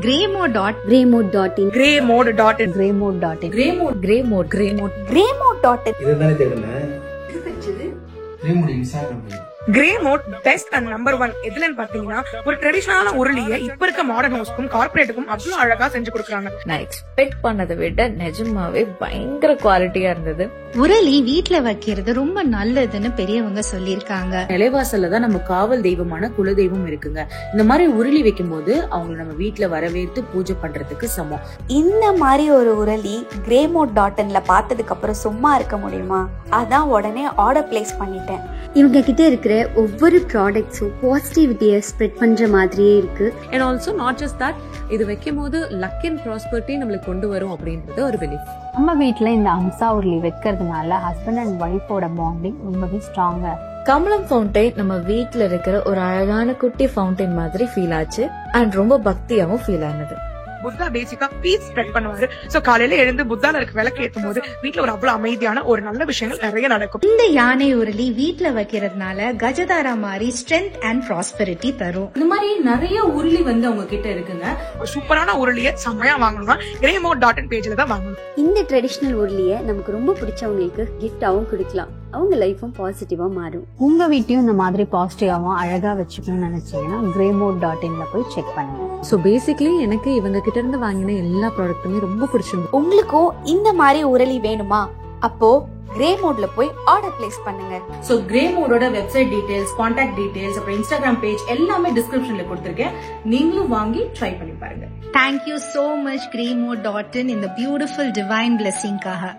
Greymode.in Greymode.in இதுதானே தேடுனேன். Greymode Instagram. Greymode best and number 1 எதுலன்னு பாத்தீங்கன்னா ஒரு ட்ரெடிஷனலான உருளியை இப்ப இருக்க மாடர்ன் ஹவுஸ்க்கும் கார்பரேட்டுக்கும் அவ்வளவு அழகா செஞ்சு கொடுக்குறாங்க. நான் எக்ஸ்பெக்ட் பண்ணதை விட நிஜமாவே பயங்கர குவாலிட்டியா இருந்தது. உரளி வீட்ல வைக்கிறது ரொம்ப நல்லதுன்னு பெரியவங்க சொல்லிருக்காங்க. நிலைவாசல்ல தான் நம்ம காவல் தெய்வமான குல தெய்வம் இருக்குங்க. இந்த மாதிரி உருளி வைக்கும் போது அவங்க நம்ம வீட்டுல வரவேற்று பூஜை பண்றதுக்கு சமம். இந்த மாதிரி ஒரு உரளி Greymode.inல பார்த்ததுக்கு அப்புறம் சும்மா இருக்க முடியுமா? அதான் உடனே ஆர்டர் பிளேஸ் பண்ணிட்டேன். இவங்க கிட்ட இருக்கிற ஒவ்வொரு ப்ராடக்ட்ஸும் பாசிட்டிவிட்டியை ஸ்ப்ரெட் பண்ற மாதிரியே இருக்கு. And also not just that, இது வைக்கும் போது லக் அண்ட் ப்ராஸ்பரிட்டி நம்மளுக்கு கொண்டு வரும் அப்படின்றது ஒரு பிலீஃப். நம்ம வீட்டுல இந்த அம்சா உருளி வைக்கிறதுனால ஹஸ்பண்ட் அண்ட் ஒய்ஃபோட பாண்டிங் ரொம்பவே ஸ்ட்ராங்கா. கமலம் ஃபவுண்டைன் நம்ம வீட்டுல இருக்கிற ஒரு அழகான குட்டி ஃபவுண்டைன் மாதிரி ஃபீல் ஆச்சு அண்ட் ரொம்ப பக்தியாவும் ஃபீல் ஆனது. புத்தா பேசிக்கா பீஸ் ஸ்ப்ரெட் பண்ணுவாரு. சோ காலையில எழுந்து புத்தால இருக்க விளக்கு ஏற்றும் போது வீட்டுல ஒரு அவ்வளவு அமைதியான ஒரு நல்ல விஷயங்கள் நிறைய நடக்கும். இந்த யானை உருளி வீட்ல வைக்கிறதுனால கஜதாரா மாதிரி ஸ்ட்ரென்த் அண்ட் ப்ராஸ்பெரிட்டி தரும். இந்த மாதிரி நிறைய உருளி அவங்க கிட்ட இருக்குங்க. ஒரு சூப்பரான உருளியை செம்மையா வாங்கணும்னா Greymode.in பேஜ்ல தான் வாங்கணும். இந்த ட்ரெடிஷனல் உருளியை நமக்கு ரொம்ப பிடிச்சவங்களுக்கு கிஃப்டாவும் கொடுக்கலாம். அவங்க லைஃபும் பாசிட்டிவா மாறும். உங்க வீட்டையும் இந்த மாதிரி பாசிட்டிவாவும் அழகா வச்சுக்கணும்னு நினைச்சீங்கன்னா Greymode.inல போய் செக் பண்ணுங்க. ஸோ பேசிக்லி எனக்கு இவங்க கிட்ட இருந்து வாங்கின எல்லா ப்ராடக்ட்டுமே ரொம்ப பிடிச்சிருந்தது. உங்களுக்கும் இந்த மாதிரி உரளி வேணுமா? அப்போ Greymode போய் ஆர்டர் பிளேஸ் பண்ணுங்க. So Greymode website details, contact details, அப்புறம் இன்ஸ்டாகிராம் பேஜ் எல்லாமே டிஸ்கிரிப்ஷன்ல கொடுத்திருக்கேன். நீங்களும் வாங்கி ட்ரை பண்ணி பாருங்க. Thank you so much Greymode.in இந்த பியூட்டிஃபுல் டிவைன் பிளெஸிங்காக.